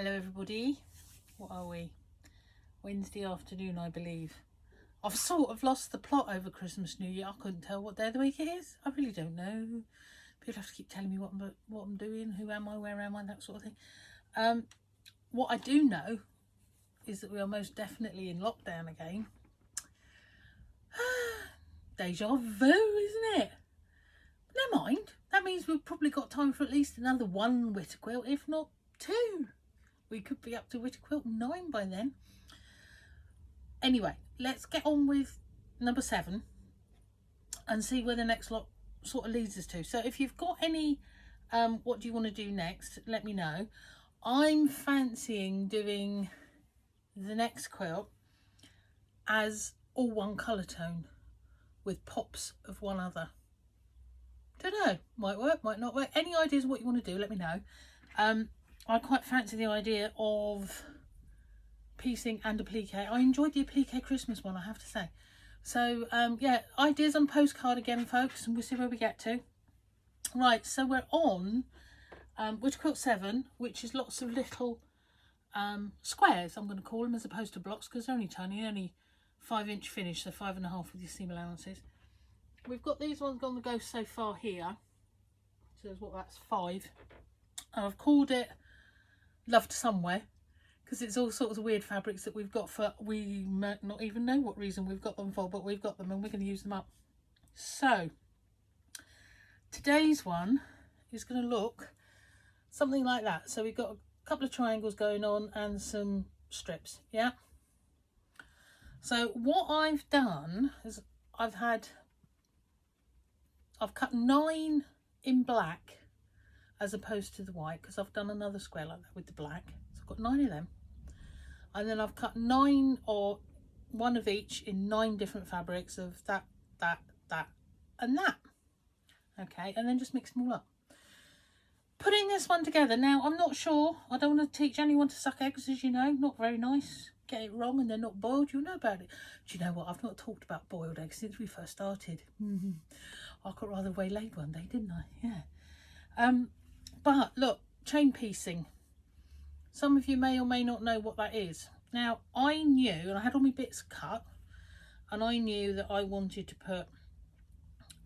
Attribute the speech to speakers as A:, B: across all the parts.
A: Hello everybody, what are we? Wednesday afternoon, I believe. I've sort of lost the plot over Christmas, New Year. I couldn't tell what day of the week it is. I really don't know. People have to keep telling me what I'm doing, who am I, where am I, that sort of thing. What I do know is that we are most definitely in lockdown again. Deja vu, isn't it? Never mind. That means we've probably got time for at least another one Witter quilt, if not two. We could be up to Witter quilt 9 by then. Anyway, let's get on with number 7 and see where the next lot sort of leads us to. So if you've got any what do you want to do next, let me know. I'm fancying doing the next quilt as all one colour tone with pops of one other. Don't know, might work, might not work. Any ideas what you want to do, let me know. I quite fancy the idea of piecing and applique. I enjoyed the applique Christmas one, I have to say. So yeah, ideas on postcard again, folks, and we'll see where we get to. Right, so we're on WQ7, which is lots of little squares, I'm going to call them, as opposed to blocks, because they're only tiny, only 5-inch finish, so 5.5 with your seam allowances. We've got these ones on the go so far here, so that's what, that's 5, and I've called it Loved Somewhere, because it's all sorts of weird fabrics that we've got for, we might not even know what reason we've got them for, but we've got them and we're going to use them up. So today's one is going to look something like that. So we've got a couple of triangles going on and some strips, yeah. So what I've done is I've cut 9 in black as opposed to the white, because I've done another square like that with the black. So I've got 9 of them, and then I've cut 9, or 1 of each, in 9 different fabrics of that, and that. Okay, and then just mix them all up. Putting this one together now, I'm not sure. I don't want to teach anyone to suck eggs, as you know. Not very nice. Get it wrong and they're not boiled, you'll know about it. Do you know what? I've not talked about boiled eggs since we first started. I got rather waylaid one day, didn't I? Yeah. But look, chain piecing. Some of you may or may not know what that is. Now, I knew, and I had all my bits cut, and I knew that I wanted to put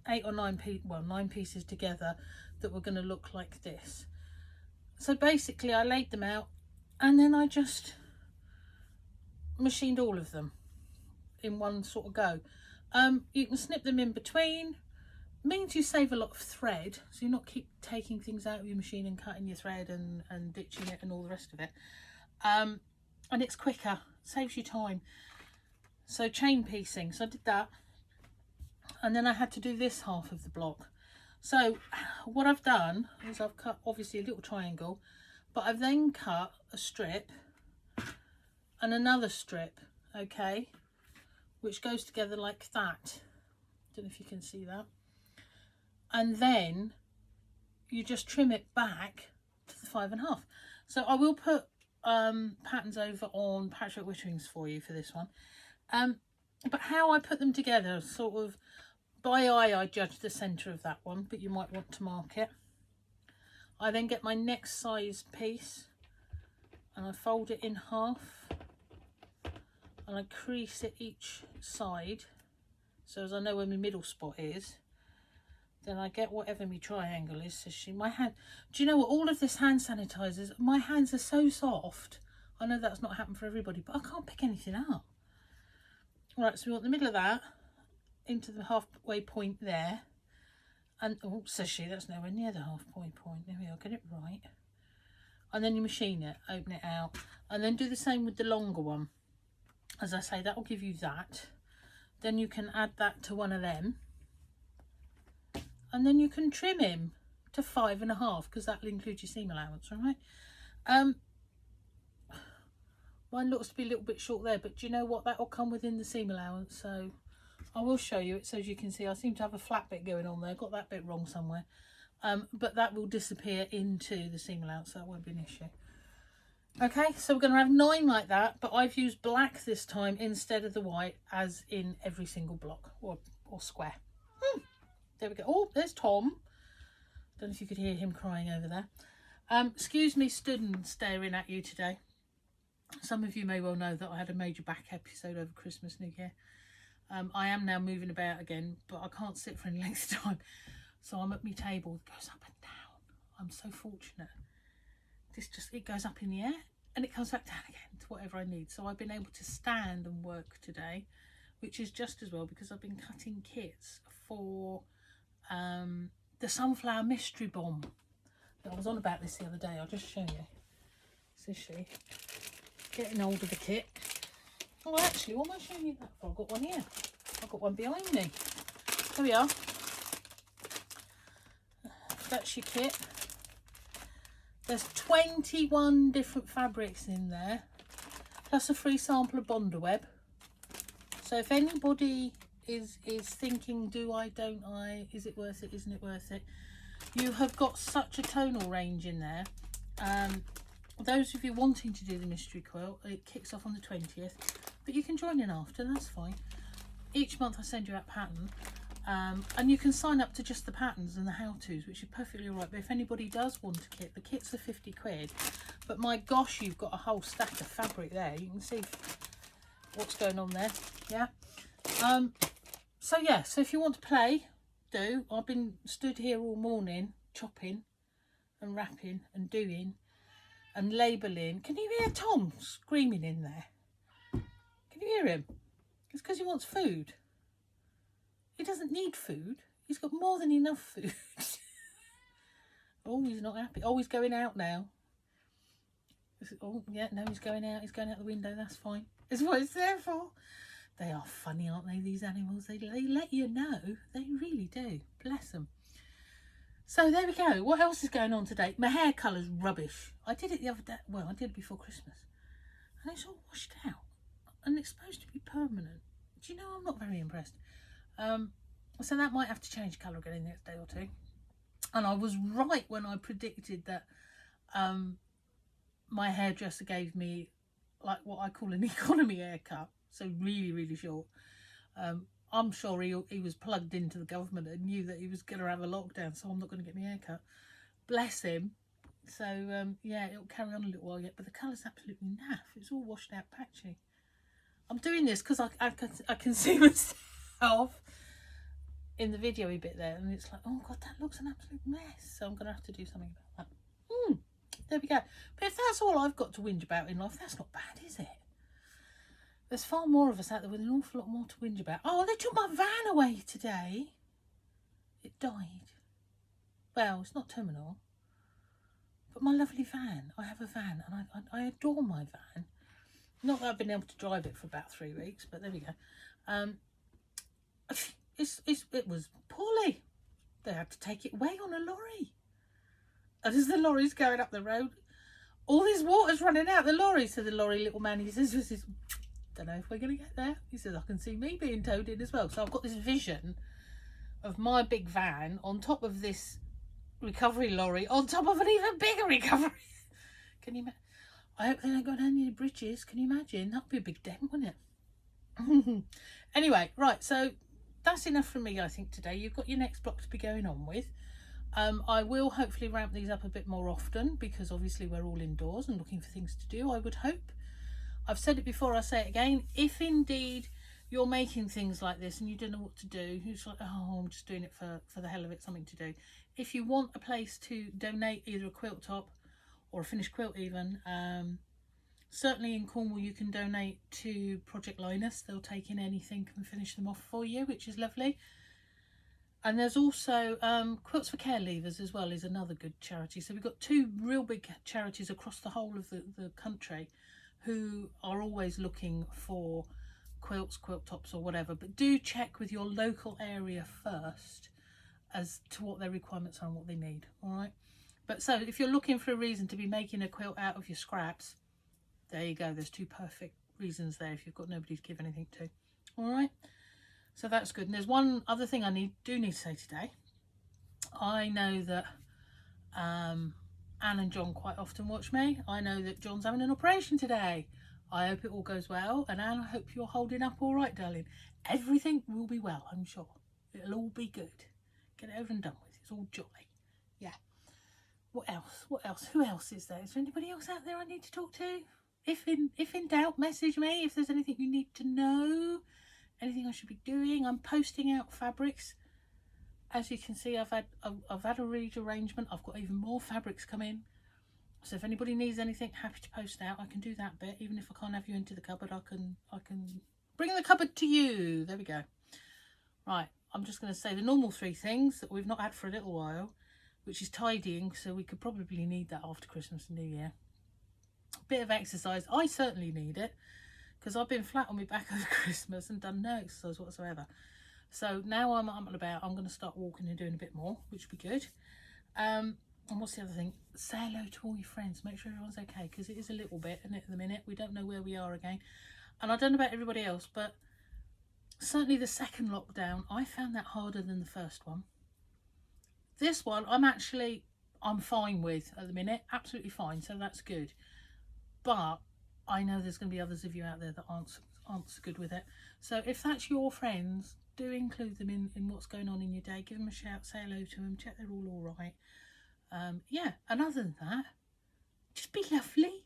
A: 8 or 9 pieces together that were going to look like this. So basically I laid them out and then I just machined all of them in one sort of go. You can snip them in between. Means you save a lot of thread, so you're not keep taking things out of your machine and cutting your thread and ditching it and all the rest of it. And it's quicker, saves you time. So chain piecing, so I did that, and then I had to do this half of the block. So what I've done is I've cut obviously a little triangle, but I've then cut a strip and another strip, okay, which goes together like that. Don't know if you can see that. And then you just trim it back to the 5.5. So I will put patterns over on Patchwork Witterings for you for this one. But how I put them together, sort of by eye, I judge the centre of that one, but you might want to mark it. I then get my next size piece and I fold it in half and I crease it each side, so as I know where my middle spot is. Then I get whatever my triangle is. So my hand, do you know what, all of this hand sanitizers, my hands are so soft. I know that's not happened for everybody, but I can't pick anything up. Right, so we want the middle of that into the halfway point there, and oh, says she, that's nowhere near the halfway point. There we go, get it right. And then you machine it, open it out, and then do the same with the longer one. As I say, that will give you that. Then you can add that to one of them, and then you can trim him to 5.5, because that'll include your seam allowance, right? Mine looks to be a little bit short there, but do you know what, that will come within the seam allowance. So I will show you it so as you can see. I seem to have a flat bit going on there, got that bit wrong somewhere, but that will disappear into the seam allowance, so that won't be an issue. Okay, so we're going to have 9 like that, but I've used black this time instead of the white, as in every single block or square. There we go. Oh, there's Tom. Don't know if you could hear him crying over there. Excuse me stood and staring at you today. Some of you may well know that I had a major back episode over Christmas, New Year. I am now moving about again, but I can't sit for any length of time. So I'm at my table, it goes up and down. I'm so fortunate. It goes up in the air and it comes back down again to whatever I need. So I've been able to stand and work today, which is just as well because I've been cutting kits for the Sunflower Mystery Bomb. I was on about this the other day, I'll just show you. This is she. Getting hold of the kit. Oh, actually, what am I showing you that for? I've got one here. I've got one behind me. There we are. That's your kit. There's 21 different fabrics in there, plus a free sample of Bonderweb. So if anybody is thinking, do I, don't I, is it worth it, isn't it worth it, you have got such a tonal range in there. Those of you wanting to do the mystery quilt, it kicks off on the 20th, but you can join in after, that's fine. Each month I send you out pattern, and you can sign up to just the patterns and the how-tos, which is perfectly all right. But if anybody does want a kit, the kits are 50 quid, but my gosh, you've got a whole stack of fabric there. You can see what's going on there. Yeah. So yeah, so if you want to play, do. I've been stood here all morning chopping and wrapping and doing and labelling. Can you hear Tom screaming in there? Can you hear him? It's because he wants food. He doesn't need food. He's got more than enough food. Oh, he's not happy. Oh, he's going out now. Oh, yeah, no, he's going out. He's going out the window. That's fine. That's what it's there for. They are funny, aren't they, these animals? They let you know. They really do. Bless them. So there we go. What else is going on today? My hair colour's rubbish. I did it the other day. Well, I did it before Christmas. And it's all washed out. And it's supposed to be permanent. Do you know, I'm not very impressed. So that might have to change colour again in the next day or two. And I was right when I predicted that my hairdresser gave me like what I call an economy haircut. So really, really short. I'm sure he was plugged into the government and knew that he was going to have a lockdown, so I'm not going to get my hair cut. Bless him. So yeah, it'll carry on a little while yet, but the colour's absolutely naff. It's all washed out patchy. I'm doing this because I can see myself in the video-y bit there, and it's like, oh god, that looks an absolute mess. So I'm going to have to do something about that. There we go. But if that's all I've got to whinge about in life, that's not bad, is it? There's far more of us out there with an awful lot more to whinge about. Oh, they took my van away today. It died. Well, it's not terminal. But my lovely van. I have a van and I adore my van. Not that I've been able to drive it for about 3 weeks, but there we go. It was poorly. They had to take it away on a lorry. And as the lorry's going up the road, all this water's running out the lorry. So the lorry little man, he says, don't know if we're going to get there. He says, I can see me being towed in as well. So I've got this vision of my big van on top of this recovery lorry, on top of an even bigger recovery. Can you imagine? I hope they don't go down any bridges. Can you imagine? That'd be a big dent, wouldn't it? Anyway, right. So that's enough from me, I think, today. You've got your next block to be going on with. I will hopefully ramp these up a bit more often because obviously we're all indoors and looking for things to do, I would hope. I've said it before, I'll say it again. If indeed you're making things like this and you don't know what to do, it's like, oh, I'm just doing it for the hell of it, something to do. If you want a place to donate either a quilt top or a finished quilt even, certainly in Cornwall you can donate to Project Linus. They'll take in anything and finish them off for you, which is lovely. And there's also Quilts for Care Leavers as well, is another good charity. So we've got two real big charities across the whole of the country who are always looking for quilts, quilt tops or whatever. But do check with your local area first as to what their requirements are and what they need, all right? But so if you're looking for a reason to be making a quilt out of your scraps, there you go. There's two perfect reasons there if you've got nobody to give anything to, all right? So that's good. And there's one other thing I do need to say today. I know that Anne and John quite often watch me. I know that John's having an operation today. I hope it all goes well. And Anne, I hope you're holding up all right, darling. Everything will be well, I'm sure. It'll all be good. Get it over and done with. It's all jolly. Yeah. What else? What else? Who else is there? Is there anybody else out there I need to talk to? If in doubt, message me. If there's anything you need to know, anything I should be doing. I'm posting out fabrics. As you can see, I've had a rearrangement. I've got even more fabrics come in. So if anybody needs anything, happy to post out. I can do that bit. Even if I can't have you into the cupboard, I can bring the cupboard to you. There we go. Right, I'm just going to say the normal 3 things that we've not had for a little while, which is tidying. So we could probably need that after Christmas and New Year. A bit of exercise. I certainly need it because I've been flat on my back over Christmas and done no exercise whatsoever. So now I'm up and about. I'm going to start walking and doing a bit more, which would be good. And what's the other thing? Say hello to all your friends. Make sure everyone's okay, because it is a little bit, isn't it, at the minute? We don't know where we are again. And I don't know about everybody else, but certainly the second lockdown, I found that harder than the first one. This one, I'm fine with at the minute. Absolutely fine. So that's good. But I know there's going to be others of you out there that aren't so good with it. So if that's your friends, do include them in what's going on in your day. Give them a shout, say hello to them, check they're all right. Yeah, and other than that, just be lovely.